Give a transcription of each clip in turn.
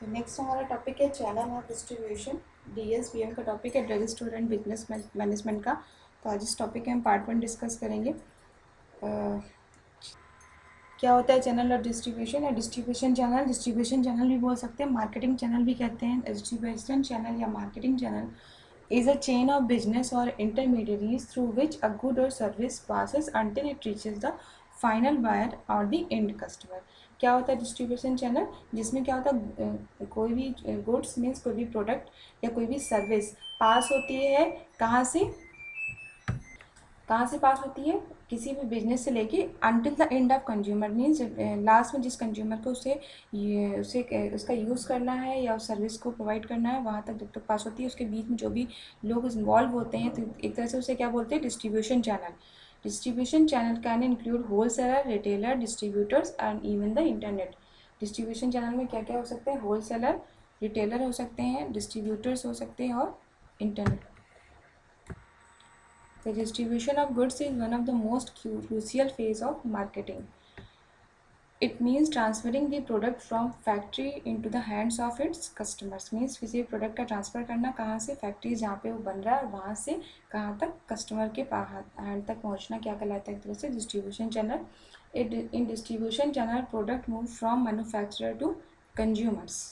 तो नेक्स्ट हमारा टॉपिक है चैनल ऑफ डिस्ट्रीब्यूशन। DSBM का टॉपिक है drug store and business management का। तो आज इस टॉपिक में हम पार्ट 1 डिस्कस करेंगे। क्या होता है चैनल ऑफ डिस्ट्रीब्यूशन या डिस्ट्रीब्यूशन चैनल भी बोल सकते हैं, मार्केटिंग चैनल भी कहते हैं। डिस्ट्रीब्यूशन चैनल या marketing channel is a chain of business or intermediaries through which a good or service passes until it reaches the final buyer or the end customer। क्या होता है डिस्ट्रीब्यूशन चैनल? जिसमें क्या होता है कोई भी गुड्स मीन्स कोई भी प्रोडक्ट या कोई भी सर्विस पास होती है। कहाँ से पास होती है? किसी भी बिजनेस से लेके until the end of consumer means last में जिस कंज्यूमर को उसका यूज़ करना है या उस सर्विस को प्रोवाइड करना है, वहाँ तक जब तक पास होती है। उसके बीच में जो भी लोग इन्वॉल्व होते हैं, तो एक तरह से उसे क्या बोलते हैं? Distribution channel. Distribution channel can include wholesaler, retailer, distributors and even the internet. Distribution channel में क्या क्या हो सकते हैं? होल सेलर, रिटेलर हो सकते हैं, डिस्ट्रीब्यूटर्स हो सकते हैं और internet. The distribution of goods is one of the most crucial phase of marketing. It means transferring the product from factory into the hands of its customers। Means किसी product का transfer करना कहाँ से? Factory जहाँ पे वो बन रहा है वहाँ से कहाँ तक? कस्टमर के हैंड तक पहुँचना क्या कहलाता है? एक तरह से distribution channel. In distribution channel product move from manufacturer to consumers.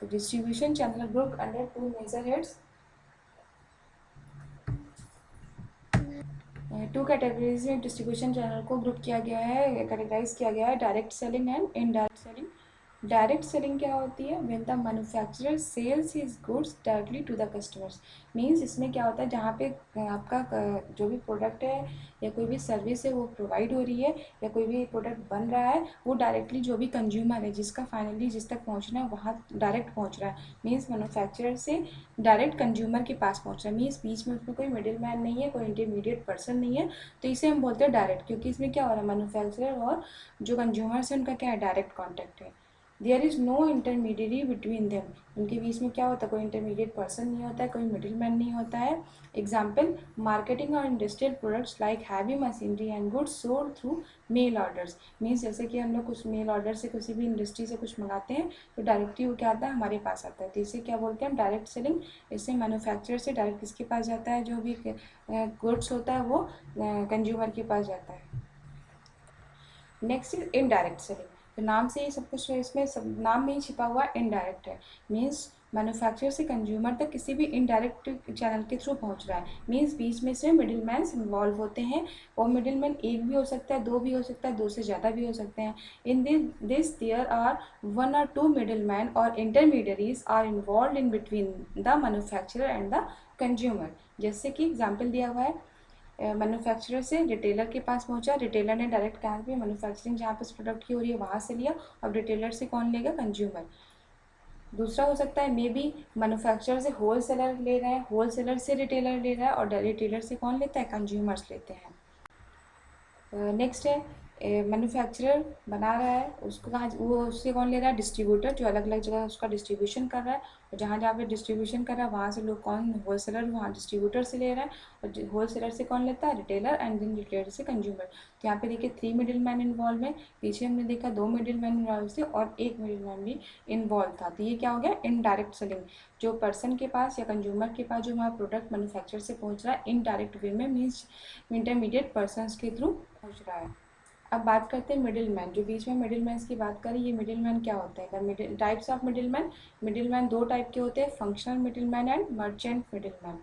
The distribution channel grouped under two major heads। Two categories में डिस्ट्रीब्यूशन चैनल को ग्रुप किया गया है, कैटेगराइज किया गया है, direct selling and indirect selling. Direct selling क्या होती है? When the manufacturer sells his goods directly to the customers. Means इसमें क्या होता है, जहाँ पे आपका जो भी प्रोडक्ट है या कोई भी सर्विस है वो प्रोवाइड हो रही है या कोई भी प्रोडक्ट बन रहा है, वो डायरेक्टली जो भी कंज्यूमर है जिसका फाइनली जिस तक पहुँचना है वहाँ डायरेक्ट पहुँच रहा है। मीन्स मैन्युफैक्चरर से डायरेक्ट कंज्यूमर के पास पहुँच रहा है। मीन्स बीच में उसमें कोई मिडिल मैन नहीं है, कोई इंटरमीडिएट पर्सन नहीं है। तो इसे हम बोलते हैं डायरेक्ट, क्योंकि इसमें क्या हो रहा है, मैन्युफैक्चरर और जो कंज्यूमर्स है उनका क्या है? डायरेक्ट कॉन्टैक्ट है। There is no intermediary between them. उनके बीच में क्या होता है? कोई इंटरमीडिएट पर्सन नहीं होता है, कोई मिडिल मैन नहीं होता है। एग्जाम्पल, मार्केटिंग और industrial products like heavy machinery and goods sold through mail orders. Means जैसे कि हम लोग कुछ मेल ऑर्डर से किसी भी इंडस्ट्री से कुछ मंगाते हैं तो डायरेक्टली वो क्या आता है? हमारे पास आता है। तो इसे क्या बोलते हैं हम? Direct selling. इससे मैन्युफैक्चरर से डायरेक्ट किसके पास जाता है? जो भी गुड्स होता है वो कंज्यूमर के पास जाता है। Next is indirect selling. तो नाम से ही सब कुछ है, इसमें सब नाम में ही छिपा हुआ इनडायरेक्ट है। मीन्स मैन्युफैक्चरर से कंज्यूमर तक किसी भी इनडायरेक्ट चैनल के थ्रू पहुंच रहा है। मीन्स बीच में से मिडिल मैन इन्वॉल्व होते हैं, और मिडिल मैन एक भी हो सकता है, दो भी हो सकता है, दो से ज़्यादा भी हो सकते हैं। In this there are one और टू मिडिल मैन और intermediaries are involve in between the manufacturer and the consumer. जैसे कि एग्जाम्पल दिया हुआ है, मैन्युफैक्चरर से रिटेलर के पास पहुंचा, रिटेलर ने डायरेक्ट कहाँ पे? मैन्युफैक्चरिंग जहाँ पे इस प्रोडक्ट की हो रही है वहाँ से लिया, और रिटेलर से कौन लेगा? कंज्यूमर। दूसरा हो सकता है मे बी मैन्युफैक्चरर से होल सेलर ले रहे हैं, होल सेलर से रिटेलर ले रहा है, और रिटेलर से कौन लेता है? कंज्यूमर्स लेते हैं। नेक्स्ट है मैन्युफैक्चरर बना रहा है, उसको कहाँ वो उससे कौन ले रहा है? डिस्ट्रीब्यूटर, जो अलग अलग जगह उसका डिस्ट्रीब्यूशन कर रहा है, और जहाँ जहाँ पे डिस्ट्रीब्यूशन कर रहा है वहाँ से लोग कौन? होल सेलर वहाँ डिस्ट्रीब्यूटर से ले रहा है, और होल सेलर से कौन लेता है? रिटेलर, एंड देन रिटेलर से कंज्यूमर। तो यहाँ पे देखिए 3 मिडिल मैन इन्वॉल्व है। पीछे हमने देखा 2 मिडिल मैन इन्वॉल्व थे और 1 मिडिल मैन भी इन्वॉल्व था। तो ये क्या हो गया? Indirect selling. जो पर्सन के पास या कंज्यूमर के पास जो हमारा प्रोडक्ट मैन्युफैक्चर से पहुँच रहा है इनडायरेक्ट वे में, मीन्स इंटरमीडिएट पर्सन के थ्रू पहुँच रहा है। अब बात करते हैं मिडिल मैन। जो बीच में मिडिल मैन की बात करें, ये मिडिल मैन क्या होता है? Middle types of middle man 2 type के होते हैं, functional middle man and merchant middle man.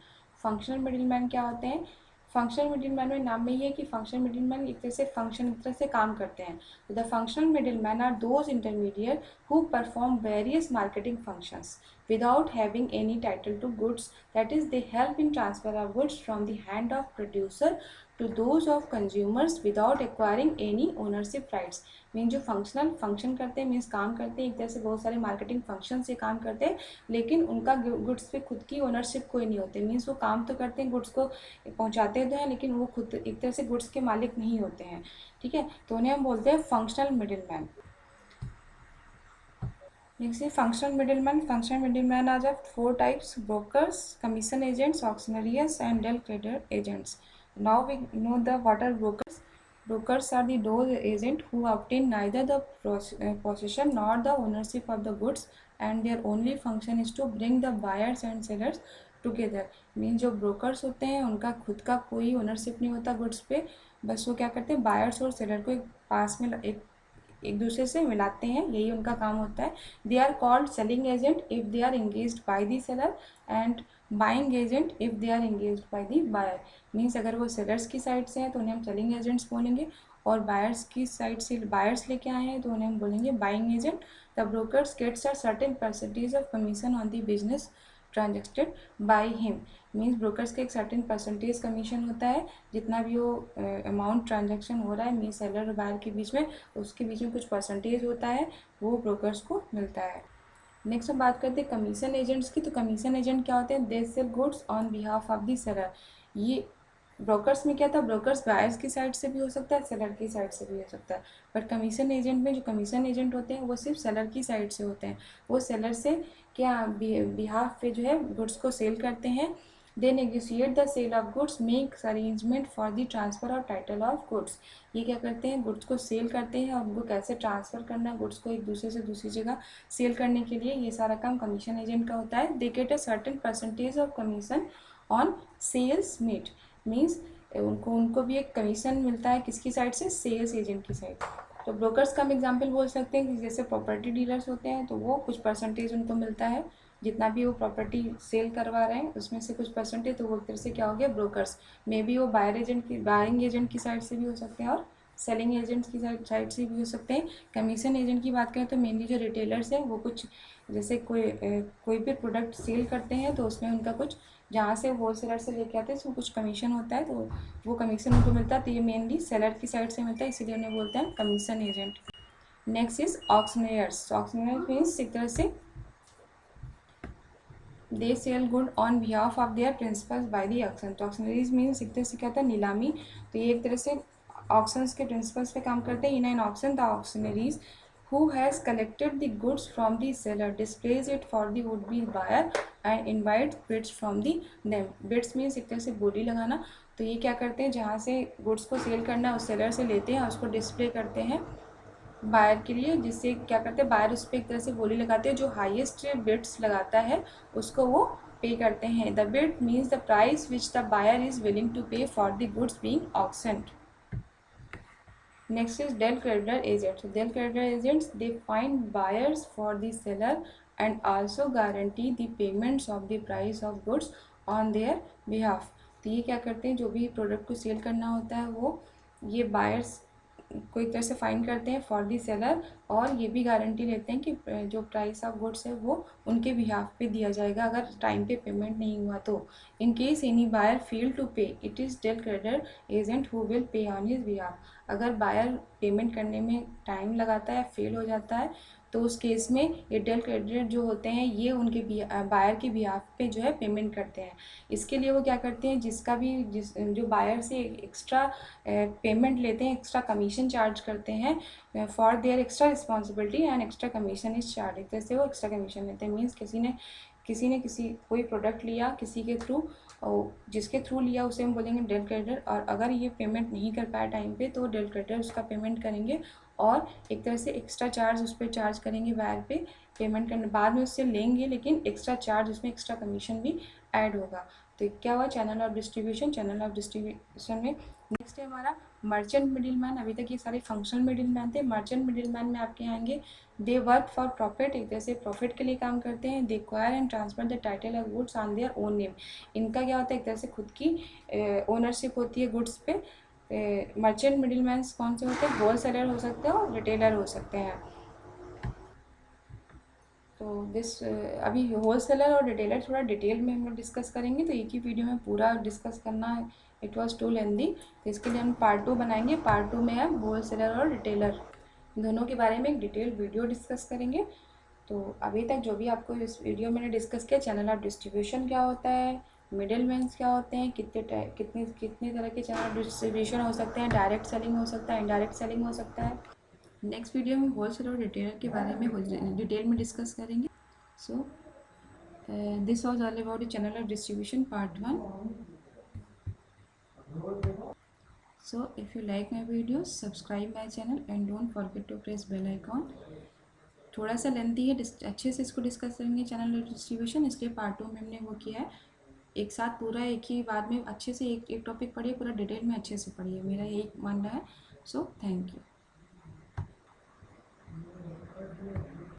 Functional middle man क्या होते हैं? फंक्शनल मिडिल मैन में नाम में ही है कि फंक्शनल मिडिल मैन एक तरह से फंक्शन एक तरह से काम करते हैं। The functional middle man are those intermediate who perform various marketing functions without having any title to goods, that is they help in transfer of goods from the hand of producer to those of consumers without acquiring any ownership rights। Mean जो functional function करते हैं means काम करते हैं, एक तरह से बहुत सारे मार्केटिंग फंक्शन से काम करते हैं, लेकिन उनका गुड्स पे खुद की ओनरशिप कोई नहीं होती। मीन्स वो काम तो करते हैं, गुड्स को पहुंचाते तो हैं, लेकिन वो खुद एक तरह से गुड्स के मालिक नहीं होते हैं। ठीक है, तो उन्हें हम बोलते हैं functional middle man. Next functional middleman. Functional middleman are the 4 types: brokers, commission agents, auctioneers and deal trader agents। Now we know the what are brokers। Brokers are the those agent who obtain neither the possession nor the ownership of the goods, and their only function is to bring the buyers and sellers together. Mean जो brokers होते हैं उनका खुद का कोई ownership नहीं होता goods पे, बस वो क्या करते हैं बायर्स और सेलर को एक पास में एक दूसरे से मिलाते हैं, यही उनका काम होता है. They are called selling agent if they are engaged by the seller, and buying agent if they are engaged by the buyer. Means अगर वो सेलर्स की साइड से हैं तो उन्हें हम सेलिंग एजेंट्स बोलेंगे, और बायर्स की साइड से बायर्स लेके आए हैं तो उन्हें हम बोलेंगे buying agent. The brokers gets a certain percentage of commission on the business transacted by him. Means brokers का एक सर्टेन परसेंटेज कमीशन होता है, जितना भी वो अमाउंट ट्रांजेक्शन हो रहा है मीन्स सेलर और बायर के बीच में, उसके बीच में कुछ परसेंटेज होता है, वो ब्रोकर्स को मिलता है. नेक्स्ट हम बात करते हैं कमीशन एजेंट्स की. तो कमीशन एजेंट क्या होते हैं? They sell goods on behalf of the seller. ये ब्रोकर्स में क्या था, ब्रोकर्स बायर्स की साइड से भी हो सकता है, सेलर की साइड से भी हो सकता है, बट कमीशन एजेंट में जो कमीशन एजेंट होते हैं वो सिर्फ सेलर की साइड से होते हैं. वो सेलर से क्या बिहाफ पे जो है गुड्स को सेल करते हैं. They negotiate the sale of goods, makes arrangement for the transfer of title of goods. ये क्या करते हैं, गुड्स को सेल करते हैं और उनको कैसे ट्रांसफ़र करना है गुड्स को एक दूसरे से दूसरी जगह सेल करने के लिए, ये सारा काम कमीशन एजेंट का होता है. They get a certain percentage of commission on sales made. Means उनको भी एक कमीशन मिलता है, किसकी साइड से? सेल्स एजेंट की साइड. तो ब्रोकर्स का हम एग्जांपल बोल सकते हैं कि जैसे प्रॉपर्टी डीलर्स होते हैं तो वो कुछ परसेंटेज उनको मिलता है, जितना भी वो प्रॉपर्टी सेल करवा रहे हैं उसमें से कुछ परसेंटेज, तो वो एक तरह से क्या हो गया ब्रोकर्स. मे बी वो बाइंग एजेंट की साइड से भी हो सकते हैं और सेलिंग एजेंट्स की साइड से भी हो सकते हैं. कमीशन एजेंट की बात करें तो मेनली जो रिटेलर्स हैं वो कुछ जैसे कोई भी प्रोडक्ट सेल करते हैं तो उसमें उनका कुछ जहाँ से होल सेलर से लेके आते हैं उसमें कुछ कमीशन होता है, तो वो कमीशन उनको मिलता है, तो ये मेनली सेलर की साइड से मिलता है, इसीलिए उन्हें बोलते हैं commission agent. Next is auctioneers. Auctioneers means एक तरह से they sell good on behalf of their principals by the auction. तो ऑक्शनरीज मीन्स एक तरह से क्या होता है नीलामी, तो ये एक तरह से ऑक्शंस के प्रिंसिपल्स पे काम करते हैं. In an auction the auctioneers who has collected the goods from the seller displays it for the would be buyer and invites bids from the them. bids means एक तरह से बोली लगाना. तो ये क्या करते हैं, जहाँ से गुड्स को सेल करना है उस सेलर से लेते हैं और उसको डिस्प्ले करते हैं बायर के लिए, जिससे क्या करते हैं बायर उस पर एक तरह से बोली लगाते हैं, जो हाईएस्ट बिड्स लगाता है उसको वो पे करते हैं. The bid means the price which the buyer is willing to pay for the goods being auctioned. Next is Dell creditor agents. Dell creditor agents, they find buyers for the seller and also guarantee the payments of the price of goods on their behalf. तो ये क्या करते हैं, जो भी product को cell करना होता है वो ये बायर्स को एक तरह से फाइंड करते हैं फॉर दी सेलर, और ये भी गारंटी लेते हैं कि जो प्राइस ऑफ गुड्स है वो उनके बिहाफ पे दिया जाएगा अगर टाइम पे पेमेंट नहीं हुआ तो. In case any buyer fail to pay it is del creditor agent who will pay on his behalf. अगर बायर पेमेंट करने में टाइम लगाता है या फेल हो जाता है तो उस केस में ये डेल क्रेडिटर जो होते हैं ये उनके बायर के बिहाफ पे जो है पेमेंट करते हैं. इसके लिए वो क्या करते हैं, जो बायर से एक्स्ट्रा पेमेंट लेते हैं, एक्स्ट्रा कमीशन चार्ज करते हैं for their extra responsibility and extra commission is charge. एक तरह से वो एक्स्ट्रा कमीशन लेते हैं. मीन्स किसी कोई प्रोडक्ट लिया किसी के थ्रू, और जिसके थ्रू लिया उसे हम बोलेंगे डेल क्रेडिटर, और अगर ये पेमेंट नहीं कर पाया टाइम पे तो डेल क्रेडिटर उसका पेमेंट करेंगे और एक तरह से एक्स्ट्रा चार्ज उस पर चार्ज करेंगे बायर पे. पेमेंट करने बाद में उससे लेंगे लेकिन एक्स्ट्रा चार्ज उसमें एक्स्ट्रा कमीशन भी ऐड होगा. तो क्या हुआ, चैनल ऑफ डिस्ट्रीब्यूशन में. नेक्स्ट है हमारा मर्चेंट मिडिल मैन. अभी तक ये सारे फंक्शनल मिडिल मैन थे. मर्चेंट मिडिल मैन में आपके आएंगे दे वर्क फॉर प्रॉफिट. एक तरह से प्रॉफिट के लिए काम करते हैं. They acquire and transfer the title of goods on their own name. इनका क्या होता है, एक तरह से खुद की ओनरशिप होती है गुड्स पे. मर्चेंट मिडिल मैन कौन से होते हैं, होल सेलर हो सकते हैं और रिटेलर हो सकते हैं. तो अभी होल सेलर और रिटेलर थोड़ा डिटेल में हम लोग डिस्कस करेंगे, तो एक ही वीडियो में पूरा डिस्कस करना है, इट वाज टू लेंदी. तो इसके लिए हम पार्ट 2 बनाएंगे. पार्ट 2 में हम होल सेलर और रिटेलर दोनों के बारे में एक डिटेल वीडियो डिस्कस करेंगे. तो अभी तक जो भी आपको इस वीडियो में डिस्कस किया, चैनल ऑफ डिस्ट्रीब्यूशन क्या होता है, मिडिल मैन्स क्या होते हैं, कितने तरह के चैनल ऑफ डिस्ट्रीब्यूशन हो सकते हैं, डायरेक्ट सेलिंग हो सकता है, इनडायरेक्ट सेलिंग हो सकता है. नेक्स्ट वीडियो में होलसेल और रिटेलर के बारे में डिटेल में डिस्कस करेंगे. So this was all about the channel of distribution part 1. So if you like my videos, subscribe my channel and don't forget to press bell icon. थोड़ा सा lengthy है, अच्छे से इसको डिस्कस करेंगे चैनल डिस्ट्रीब्यूशन, इसलिए part 2 में हमने वो किया है। एक साथ पूरा एक ही बाद में अच्छे से एक टॉपिक पढ़िए, पूरा डिटेल में अच्छे से पढ़िए, मेरा यही मानना है। So thank you.